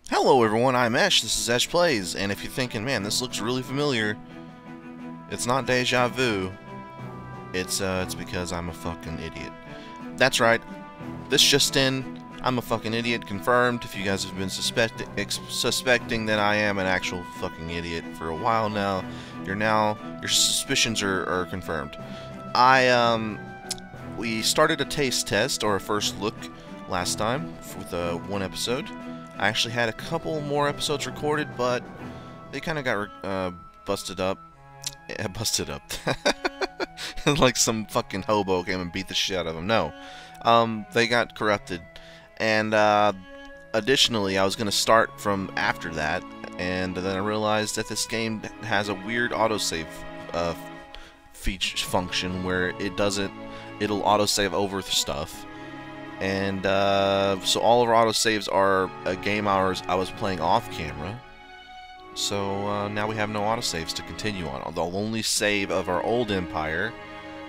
Hello everyone, I'm Esh, this is EchPlays, and if you're thinking, man, this looks really familiar, it's not deja vu. It's because I'm a fucking idiot. That's right, this just in, I'm a fucking idiot, confirmed. If you guys have been suspecting that I am an actual fucking idiot for a while now, your suspicions are confirmed. We started a taste test, or a first look, last time, with one episode. I actually had a couple more episodes recorded, but they kind of got busted up. Yeah, busted up. Like some fucking hobo came and beat the shit out of them. No. They got corrupted. And additionally, I was going to start from after that, and then I realized that this game has a weird autosave feature function where it'll autosave over stuff. And so all of our autosaves are game hours I was playing off camera. So now we have no autosaves to continue on. The only save of our old empire,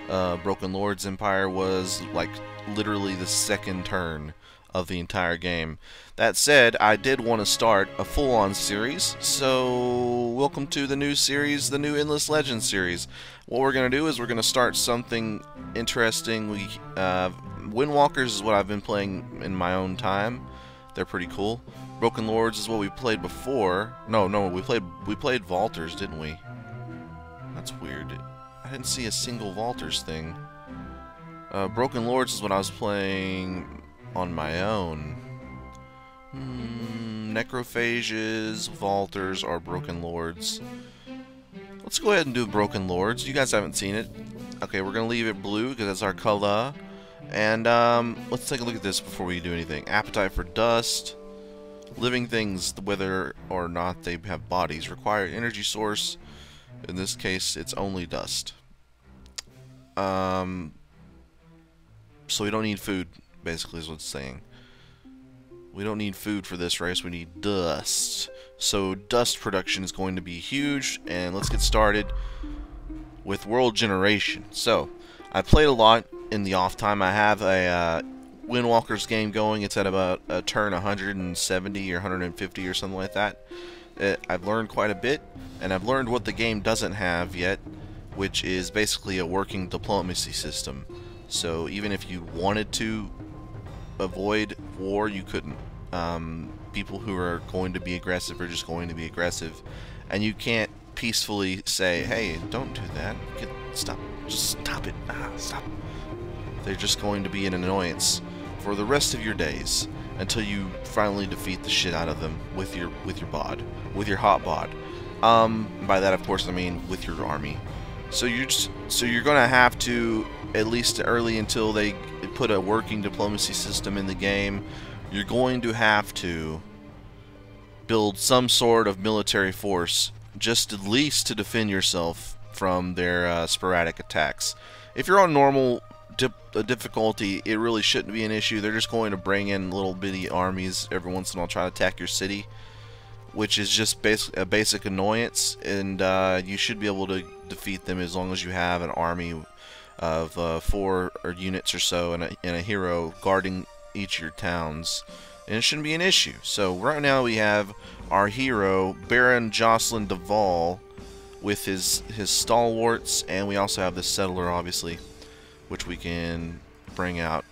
Broken Lord's empire, was like literally the second turn of the entire game. That said, I did want to start a full-on series, so welcome to the new series, the new Endless Legends series. What we're going to do is we're going to start something interesting. Windwalkers is what I've been playing in my own time. They're pretty cool. Broken Lords is what we played before. No, we played Vaulters, didn't we? That's weird. I didn't see a single Vaulters thing. Broken Lords is what I was playing on my own. Necrophages, Vaulters, or Broken Lords. Let's go ahead and do Broken Lords. You guys haven't seen it. Okay, we're gonna leave it blue because that's our color. And let's take a look at this before we do anything. Appetite for dust. Living things, whether or not they have bodies, require energy source. In this case, it's only dust. So we don't need food, basically is what it's saying. We don't need food for this race, we need dust. So dust production is going to be huge, and let's get started with world generation. So, I played a lot in the off time. I have a Windwalkers game going. It's at about a turn 170 or 150 or something like that. I've learned quite a bit, and I've learned what the game doesn't have yet, which is basically a working diplomacy system. So even if you wanted to avoid war, you couldn't. People who are going to be aggressive are just going to be aggressive, and you can't peacefully say, hey, don't do that. Stop. Just stop it. Stop. They're just going to be an annoyance for the rest of your days until you finally defeat the shit out of them with your bod, with your hot bod. By that, of course, I mean with your army. So you're gonna have to, at least early until they put a working diplomacy system in the game, you're going to have to build some sort of military force, just at least to defend yourself from their sporadic attacks. If you're on normal difficulty, it really shouldn't be an issue. They're just going to bring in little bitty armies every once in a while, try to attack your city, which is just a basic annoyance, and you should be able to defeat them as long as you have an army of 4 units or so and a hero guarding each of your towns, and it shouldn't be an issue. So right now we have our hero Baron Jocelyn Duval with his stalwarts, and we also have the settler, obviously, which we can bring out.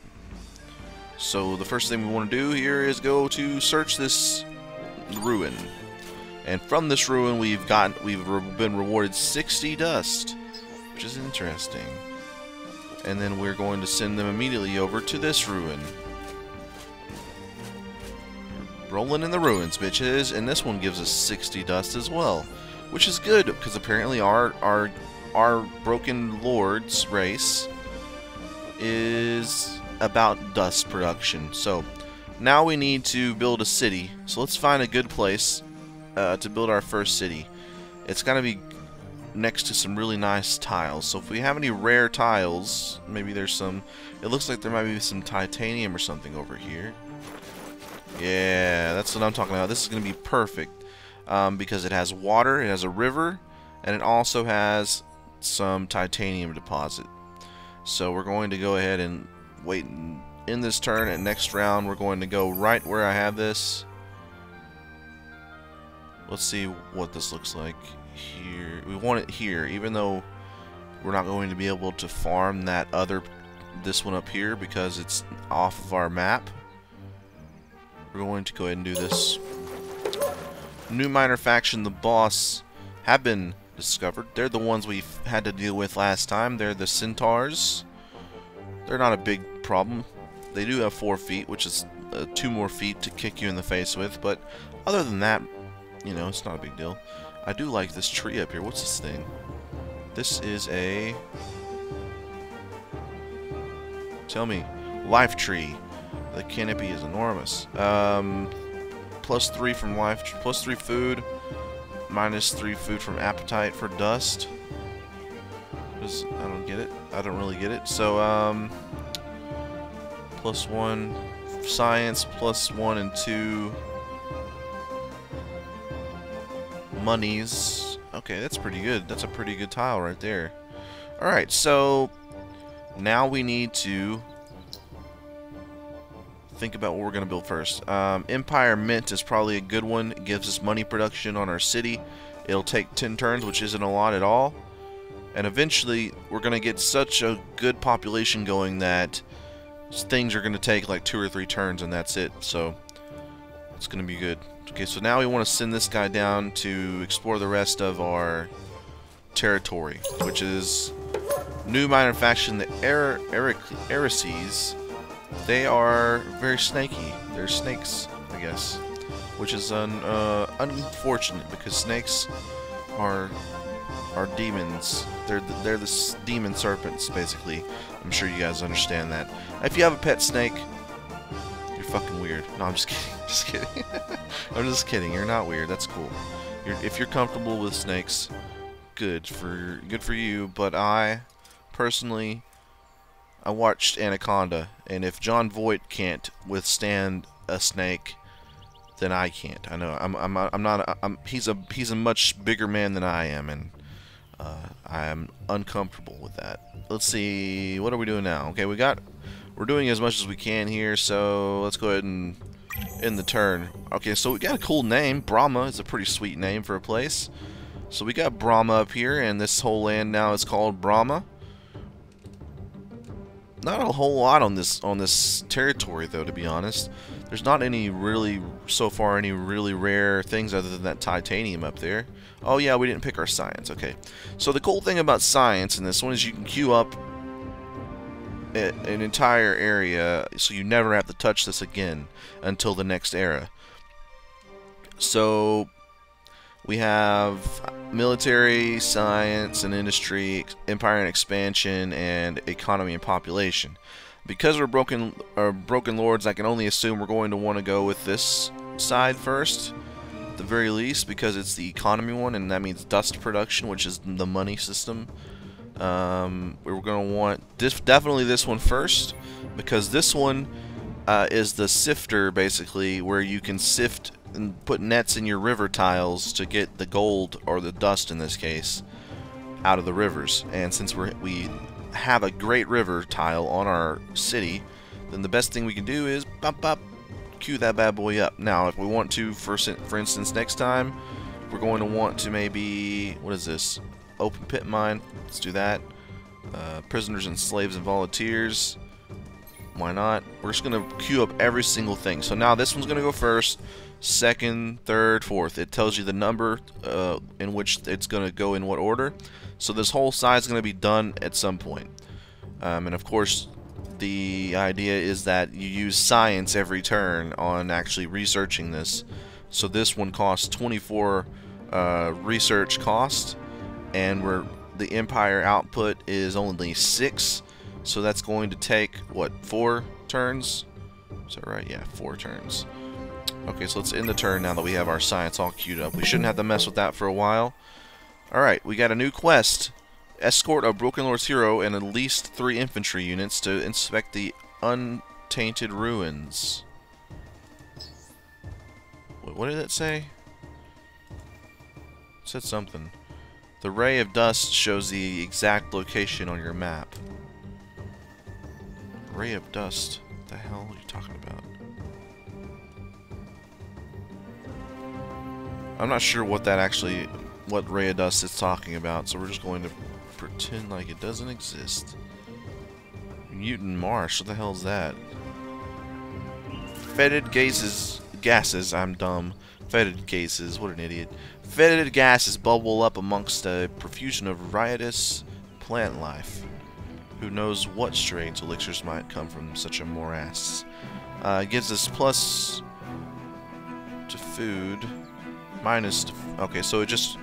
So the first thing we want to do here is go to search this ruin, and from this ruin we've been rewarded 60 dust, which is interesting. And then we're going to send them immediately over to this ruin. Rolling in the ruins, bitches. And this one gives us 60 dust as well, which is good because apparently our Broken Lords race is about dust production. So now we need to build a city. So let's find a good place to build our first city. It's gotta be next to some really nice tiles. So if we have any rare tiles, maybe there's some. It looks like there might be some titanium or something over here. Yeah, that's what I'm talking about. This is gonna be perfect because it has water, it has a river, and it also has some titanium deposit. So we're going to go ahead and wait in this turn, and next round we're going to go right where I have this. Let's see what this looks like here. We want it here, even though we're not going to be able to farm this one up here because it's off of our map. We're going to go ahead and do this. New minor faction, the boss, have been discovered. They're the ones we've had to deal with last time. They're the centaurs. They're not a big problem. They do have 4 feet, which is 2 more feet to kick you in the face with, but other than that, you know, it's not a big deal. I do like this tree up here. What's this thing? This is a... Tell me. Life tree. The canopy is enormous. +3 from life, +3 food, -3 food from appetite for dust. I don't get it. I don't really get it. So, +1 science, +1 and 2 monies. Okay, that's pretty good. That's a pretty good tile right there. Alright, so now we need to think about what we're going to build first. Empire Mint is probably a good one. It gives us money production on our city. It'll take 10 turns, which isn't a lot at all. And eventually, we're going to get such a good population going that things are going to take like 2 or 3 turns, and that's it. So, it's going to be good. Okay, so now we want to send this guy down to explore the rest of our territory, which is new minor faction, the Erices. They are very snaky. They're snakes, I guess, which is unfortunate because snakes are demons. They're the demon serpents, basically. I'm sure you guys understand that. If you have a pet snake, you're fucking weird. No, I'm just kidding. Just kidding. I'm just kidding. You're not weird. That's cool. If you're comfortable with snakes, good for you. But I personally, I watched Anaconda, and if John Voight can't withstand a snake, then I can't. I know he's a much bigger man than I am, and I am uncomfortable with that. Let's see, what are we doing now? Okay, we're doing as much as we can here, so let's go ahead and end the turn. Okay, so we got a cool name. Brahma is a pretty sweet name for a place. So we got Brahma up here, and this whole land now is called Brahma. Not a whole lot on this territory, though, to be honest. There's not any really, so far, any really rare things other than that titanium up there. Oh yeah, we didn't pick our science. Okay. So the cool thing about science in this one is you can queue up an entire area, so you never have to touch this again until the next era. So we have military, science, and industry, empire and expansion, and economy and population. Because we're broken lords, I can only assume we're going to want to go with this side first, at the very least, because it's the economy one, and that means dust production, which is the money system. We're going to want definitely this one first, because this one is the sifter, basically, where you can sift and put nets in your river tiles to get the gold, or the dust in this case, out of the rivers. And since we have a great river tile on our city, then the best thing we can do is queue that bad boy up. Now, if we want to, for instance, next time, we're going to want to maybe, what is this? Open pit mine. Let's do that. Prisoners and slaves and volunteers. Why not? We're just going to queue up every single thing. So now this one's going to go first, second, third, fourth. It tells you the number in which it's going to go in what order. So this whole side is going to be done at some point. And of course, the idea is that you use science every turn on actually researching this. So this one costs 24 research cost, and the empire output is only 6. So that's going to take, what, 4 turns? Is that right? Yeah, 4 turns. Okay, so let's end the turn now that we have our science all queued up. We shouldn't have to mess with that for a while. Alright, we got a new quest. Escort a Broken Lord's hero and at least 3 infantry units to inspect the untainted ruins. Wait, what did it say? It said something. The ray of dust shows the exact location on your map. Ray of dust? What the hell are you talking about? I'm not sure what that actually, what ray of dust it's talking about, so we're just going to pretend like it doesn't exist. Mutant marsh, what the hell is that? Fetid gases, I'm dumb. Fetid gases, what an idiot. Fetid gases bubble up amongst a profusion of riotous plant life. Who knows what strange elixirs might come from such a morass. It gives us plus to food, minus to... Okay, so it just...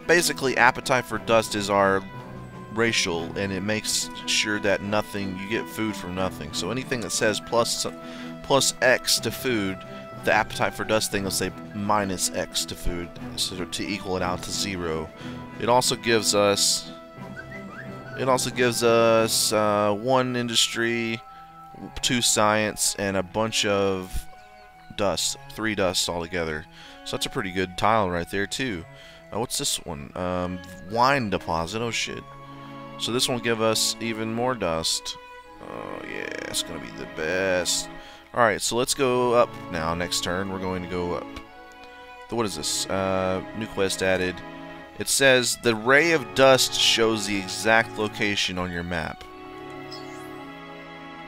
Basically, appetite for dust is our racial, and it makes sure that nothing... You get food from nothing. So anything that says plus X to food, the appetite for dust thing will say minus X to food, so to equal it out to 0. It also gives us... one industry, 2 science, and a bunch of dust. 3 dusts altogether. So that's a pretty good tile right there too. What's this one? Wine deposit. Oh shit. So this one will give us even more dust. Oh yeah, it's gonna be the best. Alright, so let's go up now. Next turn, we're going to go up. So what is this? New quest added. It says the ray of dust shows the exact location on your map.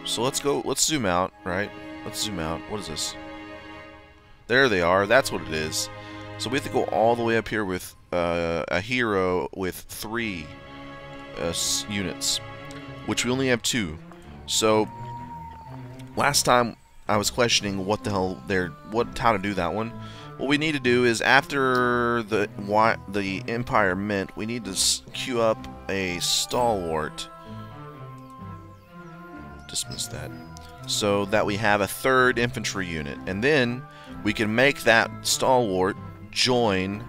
So let's zoom out, right? Let's zoom out. What is this? There they are. That's what it is. So we have to go all the way up here with a hero with 3 units, which we only have 2. So last time I was questioning what the hell how to do that one. What we need to do is after the Empire Mint, we need to queue up a stalwart. Dismiss that. So that we have a 3rd infantry unit, and then we can make that stalwart join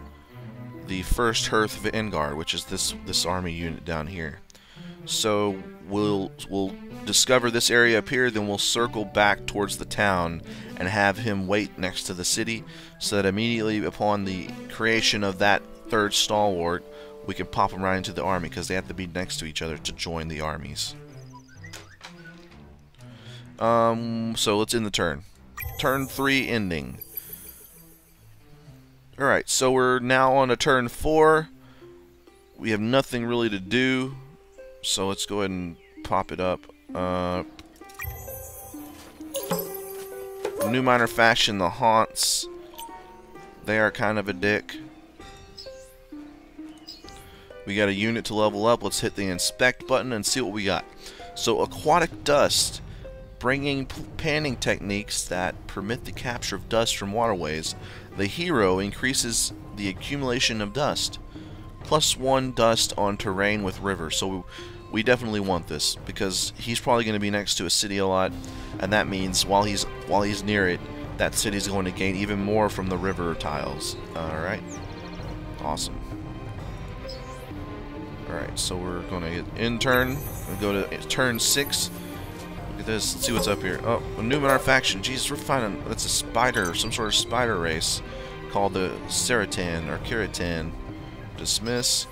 the 1st Hearth Vanguard, which is this army unit down here. So we'll discover this area up here, then we'll circle back towards the town and have him wait next to the city, so that immediately upon the creation of that 3rd stalwart, we can pop them right into the army, because they have to be next to each other to join the armies. So let's end the turn. Turn 3 ending. Alright, so we're now on to turn 4. We have nothing really to do, so let's go ahead and pop it up. New minor faction, the Haunts. They are kind of a dick. We got a unit to level up. Let's hit the inspect button and see what we got. So Aquatic Dust, bringing panning techniques that permit the capture of dust from waterways. The hero increases the accumulation of dust. +1 dust on terrain with river. So we definitely want this, because he's probably going to be next to a city a lot, and that means while he's near it, that city's going to gain even more from the river tiles. Alright. Awesome. Alright, so we're going to get in turn. We'll go to turn 6. Look at this. Let's see what's up here. Oh, a new minor faction. Jesus, we're finding... That's a spider, some sort of spider race called the Ceratan or Kiritan. Dismiss.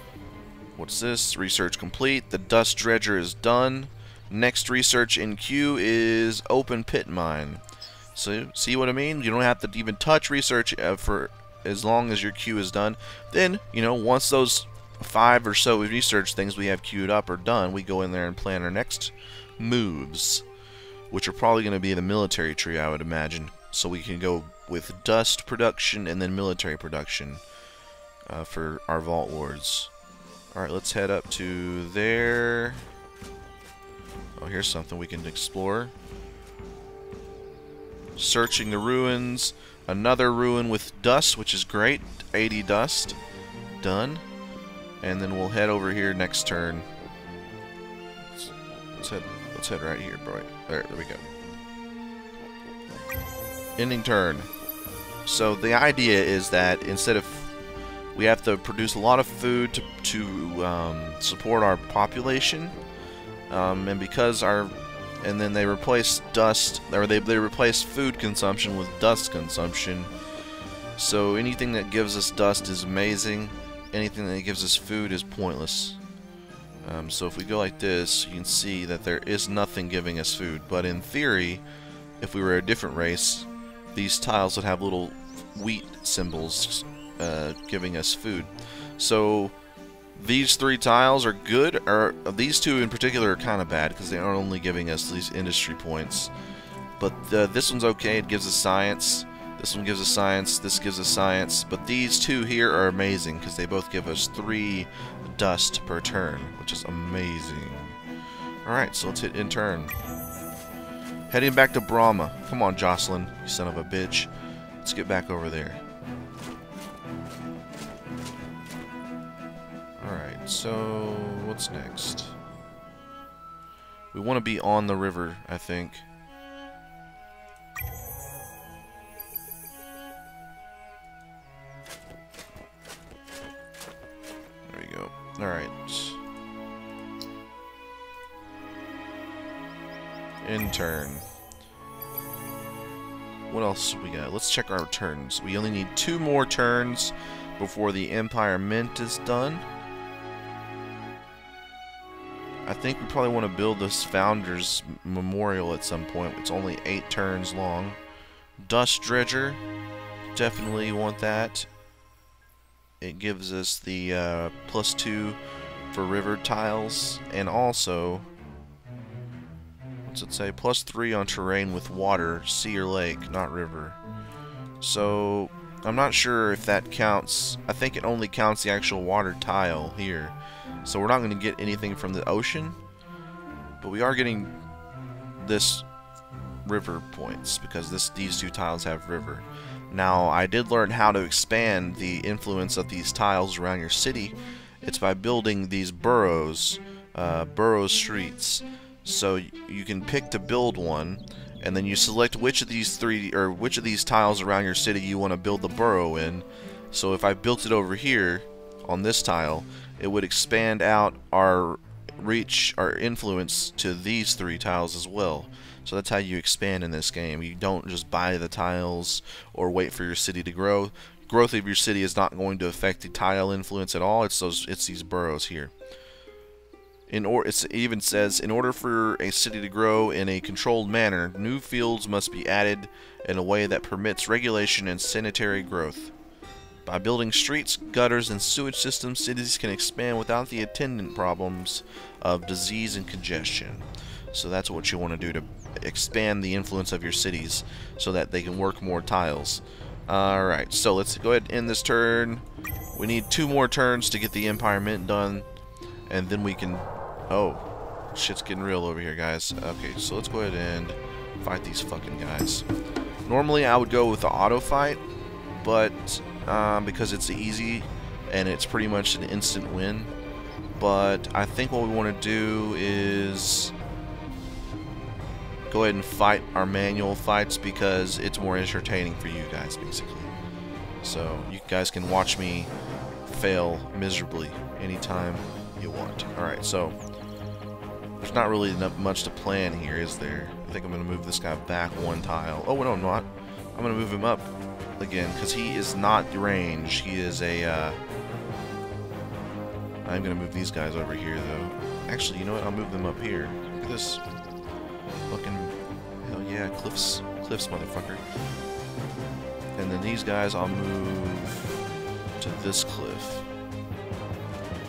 What's this? Research complete. The dust dredger is done. Next research in queue is open pit mine. So, see what I mean? You don't have to even touch research for as long as your queue is done. Then, you know, once those 5 or so research things we have queued up are done, we go in there and plan our next moves, which are probably going to be the military tree, I would imagine. So we can go with dust production and then military production for our Vault Lords. Alright, let's head up to there. Oh, here's something we can explore. Searching the ruins. Another ruin with dust, which is great. 80 dust. Done. And then we'll head over here next turn. Let's head right here, bro. There we go. Ending turn. So the idea is that instead of we have to produce a lot of food to support our population, and because and then they replace dust, or they replace food consumption with dust consumption. So anything that gives us dust is amazing. Anything that gives us food is pointless. So if we go like this, you can see that there is nothing giving us food. But in theory, if we were a different race, these tiles would have little wheat symbols giving us food. So these 3 tiles are good, or these 2 in particular are kind of bad because they are only giving us these industry points. But this one's okay, it gives us science. This one gives us science, this gives us science. But these 2 here are amazing because they both give us 3 dust per turn, which is amazing. Alright, so let's hit in turn. Heading back to Brahma. Come on, Jocelyn, you son of a bitch. Let's get back over there. Alright, so what's next? We want to be on the river, I think. There we go. Alright. In turn. What else we got? Let's check our turns. We only need 2 more turns before the Empire Mint is done. I think we probably want to build this Founders Memorial at some point. It's only 8 turns long. Dust Dredger. Definitely want that. It gives us the +2 for river tiles. And also, what's it say? +3 on terrain with water, sea or lake, not river. So, I'm not sure if that counts. I think it only counts the actual water tile here. So we're not going to get anything from the ocean, but we are getting this river points because these 2 tiles have river. Now, I did learn how to expand the influence of these tiles around your city. It's by building these burrows, burrow streets. So you can pick to build one, and then you select which of these tiles around your city you want to build the burrow in. So if I built it over here on this tile, it would expand out our reach, our influence to these 3 tiles as well. So that's how you expand in this game. You don't just buy the tiles or wait for your city to grow. Growth of your city is not going to affect the tile influence at all. It's these burrows here. It even says, in order for a city to grow in a controlled manner, new fields must be added in a way that permits regulation and sanitary growth. By building streets, gutters, and sewage systems, cities can expand without the attendant problems of disease and congestion. So that's what you want to do to expand the influence of your cities so that they can work more tiles. Alright, so let's go ahead and end this turn. We need 2 more turns to get the Empire Mint done, and then we can... Oh, shit's getting real over here, guys. Okay, so let's go ahead and fight these fucking guys. Normally I would go with the auto fight, but because it's easy and it's pretty much an instant win. But I think what we want to do is go ahead and fight our manual fights because it's more entertaining for you guys, basically. So you guys can watch me fail miserably anytime you want. Alright, so there's not really much to plan here, is there? I think I'm going to move this guy back 1 tile. Oh, no, I'm not. I'm going to move him up again because he is not range. He is a... I'm going to move these guys over here, though. Actually, you know what? I'll move them up here. Look at this. Fucking... Hell yeah, cliffs, motherfucker. And then these guys I'll move to this cliff.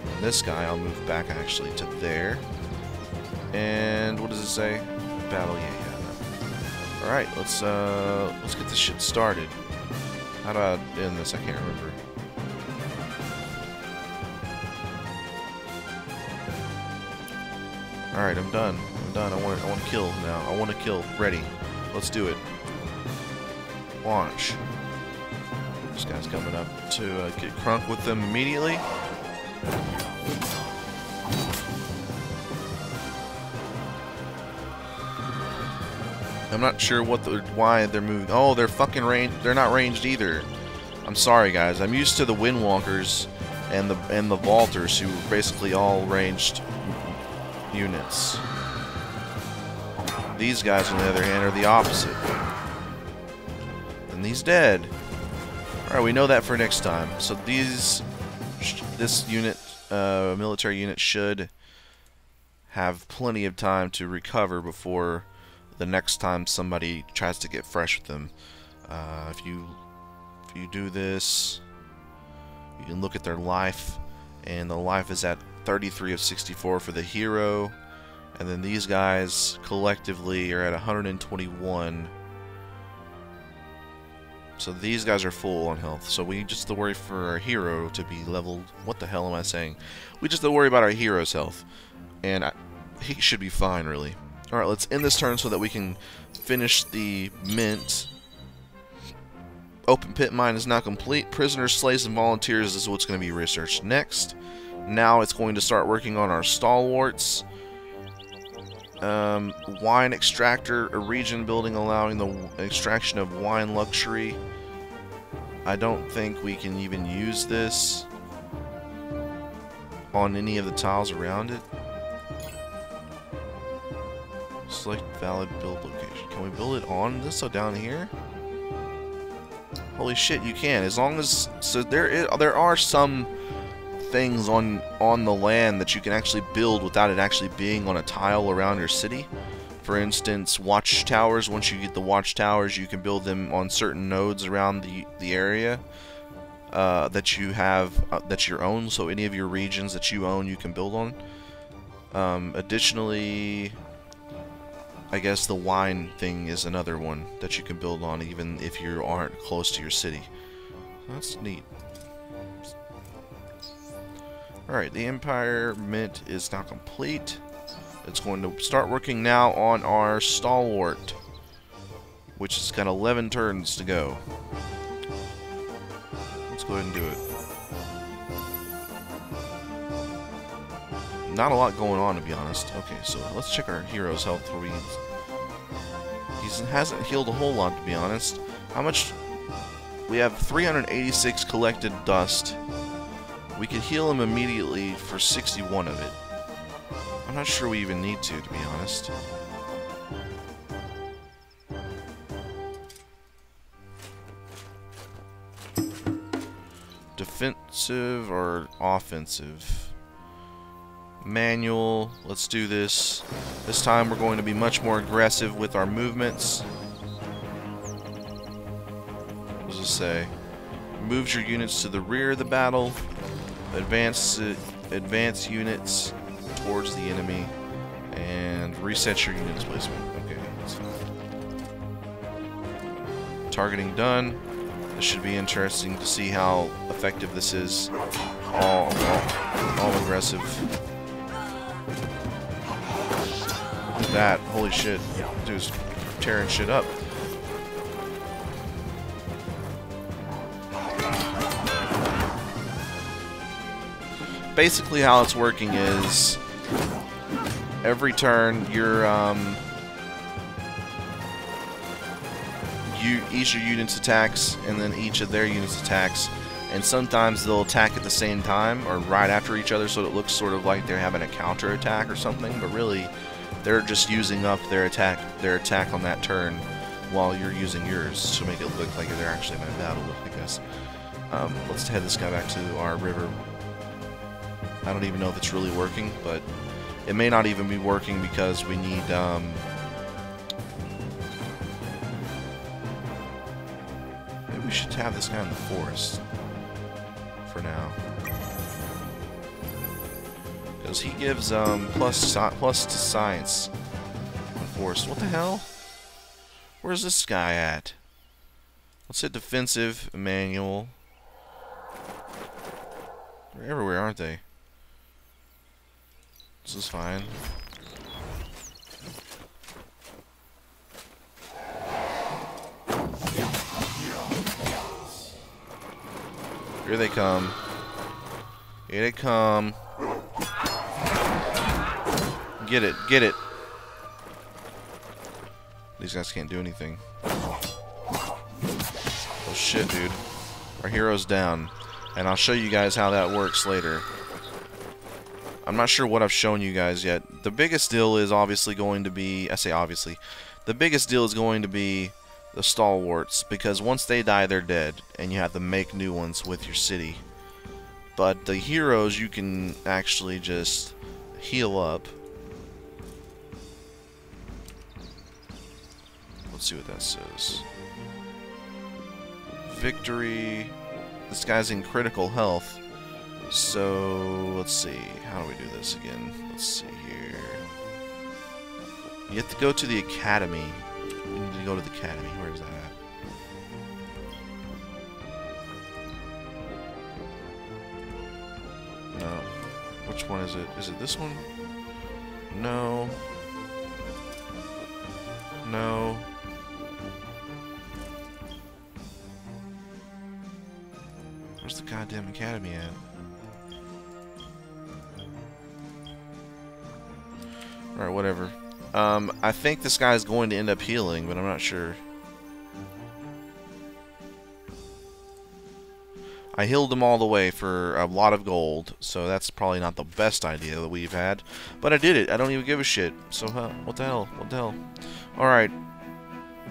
And this guy I'll move back, actually, to there. And what does it say? Battle, yeah. Alright, let's get this shit started. How do I end this? I can't remember. Alright, I'm done. I want to kill now. I want to kill. Ready. Let's do it. Launch. This guy's coming up to get crunk with them immediately. I'm not sure why they're moving. Oh, they're fucking ranged. They're not ranged either. I'm sorry, guys. I'm used to the Windwalkers and the Vaulters, who are basically all ranged units. These guys, on the other hand, are the opposite. And he's dead. Alright, we know that for next time. So this unit, military unit, should have plenty of time to recover before the next time somebody tries to get fresh with them. If you do this, You can look at their life, and the life is at 33 of 64 for the hero. And then these guys collectively are at 121. So these guys are full on health. So we just have to worry for our hero to be leveled. What the hell am I saying? We just have to worry about our hero's health. And he should be fine, really. Alright, let's end this turn so that we can finish the mint. Open pit mine is now complete. Prisoners, slaves, and volunteers is what's going to be researched next. Now it's going to start working on our stalwarts. Wine extractor, a region building allowing the extraction of wine luxury. I don't think we can even use this on any of the tiles around it. Select valid build location. Can we build it on this? So down here? Holy shit, you can. As long as... So there are some things on the land that you can actually build without it actually being on a tile around your city. For instance, watchtowers. Once you get the watchtowers, you can build them on certain nodes around the area that you have that's your own. So any of your regions that you own, you can build on. Additionally, I guess the wine thing is another one that you can build on even if you aren't close to your city. That's neat. Alright, the Empire Mint is now complete. It's going to start working now on our Stalwart, which has got 11 turns to go. Let's go ahead and do it. Not a lot going on, to be honest. Okay, so let's check our hero's health before we... He hasn't healed a whole lot, to be honest. How much... We have 386 collected dust. We could heal him immediately for 61 of it. I'm not sure we even need to be honest. Defensive or offensive? Manual. Let's do this. This time we're going to be much more aggressive with our movements. What does it say? Moves your units to the rear of the battle. Advance units towards the enemy. And reset your units placement. Okay, that's fine. Targeting done. This should be interesting to see how effective this is. All aggressive. Look at that. Holy shit. Dude's tearing shit up. Basically how it's working is every turn you're each of your units attacks and then each of their units attacks, and sometimes they'll attack at the same time or right after each other, so it looks sort of like they're having a counter attack or something, but really they're just using up their attack on that turn while you're using yours to make it look like they're actually in a battle, I guess. Let's head this guy back to our river. I don't even know if it's really working, but it may not even be working because we need, maybe we should have this guy in the forest for now. Because he gives, plus to science on forest. What the hell? Where's this guy at? Let's hit defensive, manual. They're everywhere, aren't they? This is fine. Here they come. Here they come. Get it, get it. These guys can't do anything. Oh shit, dude. Our hero's down. And I'll show you guys how that works later. I'm not sure what I've shown you guys yet. The biggest deal is obviously going to be... I say obviously. The biggest deal is going to be the stalwarts. Because once they die, they're dead. And you have to make new ones with your city. But the heroes, you can actually just heal up. Let's see what that says. Victory. this guy's in critical health. So let's see. How do we do this again? Let's see here. You have to go to the academy. You need to go to the academy. Where is that at? No. Which one is it? Is it this one? No. No. Where's the goddamn academy at? Alright, whatever. I think this guy is going to end up healing, but I'm not sure. I healed him all the way for a lot of gold, so that's probably not the best idea that we've had. But I did it. I don't even give a shit. So, what the hell? What the hell? Alright.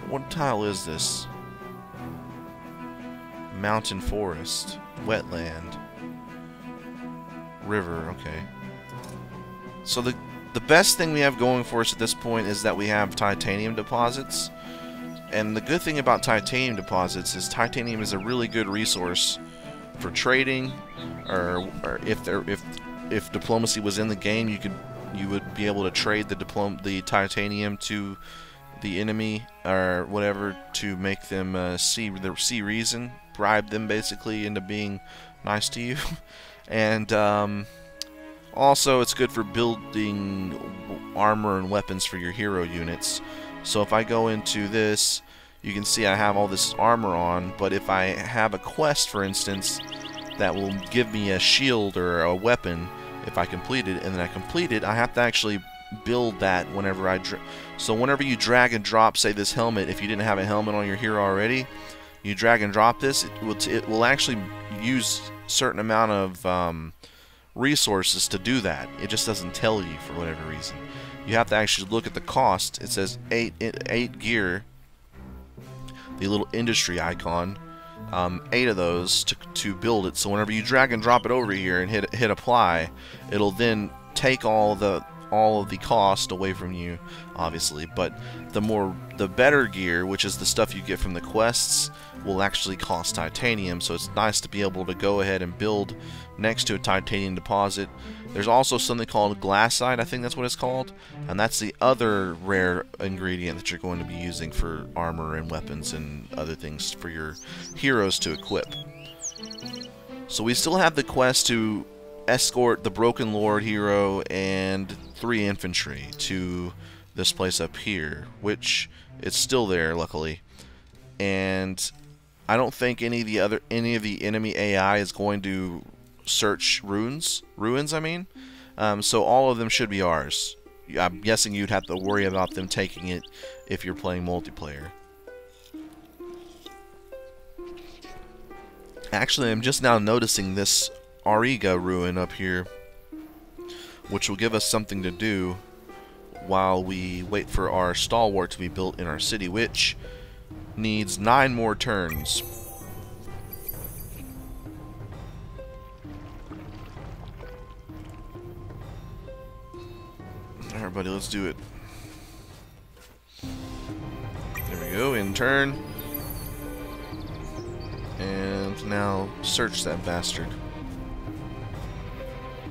What tile is this? Mountain forest. Wetland. River, okay. So the best thing we have going for us at this point is that we have titanium deposits. And the good thing about titanium deposits is titanium is a really good resource for trading, or if diplomacy was in the game, you would be able to trade the titanium to the enemy or whatever to make them see reason, bribe them basically into being nice to you. And also it's good for building armor and weapons for your hero units. So if I go into this, you can see I have all this armor on, but if I have a quest, for instance, that will give me a shield or a weapon if I complete it, and then I complete it, I have to actually build that whenever I so whenever you drag and drop, say, this helmet, if you didn't have a helmet on your hero already, you drag and drop this, it will actually use a certain amount of resources to do that. It just doesn't tell you for whatever reason. You have to actually look at the cost. It says 8 gear, the little industry icon, 8 of those to build it. So whenever you drag and drop it over here and hit apply, it'll then take all of the cost away from you, obviously. But the better gear, which is the stuff you get from the quests, will actually cost titanium. So it's nice to be able to go ahead and build next to a titanium deposit. There's also something called glassite, I think that's what it's called, and that's the other rare ingredient that you're going to be using for armor and weapons and other things for your heroes to equip. So we still have the quest to escort the Broken Lord hero and 3 infantry to this place up here, which it's still there, luckily. And I don't think any of the enemy AI is going to search ruins, I mean. So all of them should be ours. I'm guessing you'd have to worry about them taking it if you're playing multiplayer. Actually, I'm just now noticing this Ariga ruin up here, which will give us something to do while we wait for our stalwart to be built in our city, which needs 9 more turns. Alright, buddy, let's do it. There we go, in turn. And now search that bastard.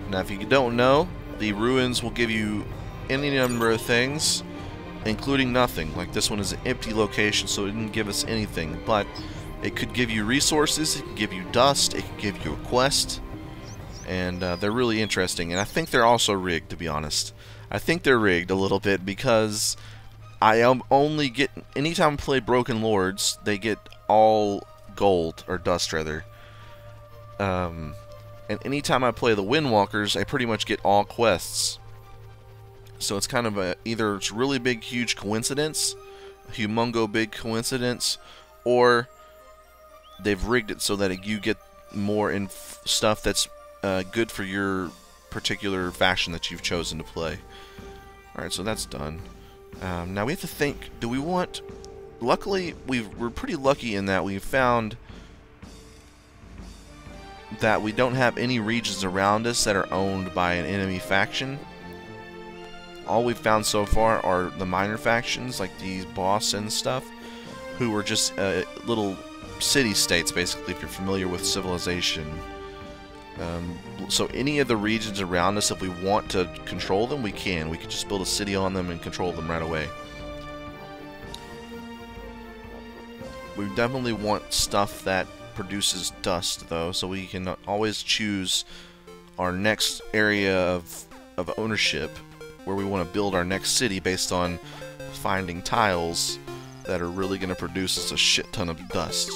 Now, if you don't know, the ruins will give you any number of things, including nothing. Like this one is an empty location, so it didn't give us anything. But it could give you resources, it could give you dust, it could give you a quest. And they're really interesting. And I think they're also rigged, to be honest. I think they're rigged a little bit because I only get, anytime I play Broken Lords, they get all gold, or dust rather. And anytime I play the Windwalkers, I pretty much get all quests. So it's kind of either it's really big, huge coincidence, humongo big coincidence, or they've rigged it so that you get more in stuff that's good for your particular faction that you've chosen to play. Alright, so that's done. Now we have to think, do we want... Luckily, we're pretty lucky in that we've found that we don't have any regions around us that are owned by an enemy faction. All we've found so far are the minor factions, like these boss and stuff, who are just little city-states, basically, if you're familiar with civilization. So any of the regions around us, if we want to control them, we can. We can just build a city on them and control them right away. We definitely want stuff that produces dust, though, so we can always choose our next area of ownership where we want to build our next city based on finding tiles that are really going to produce us a shit ton of dust.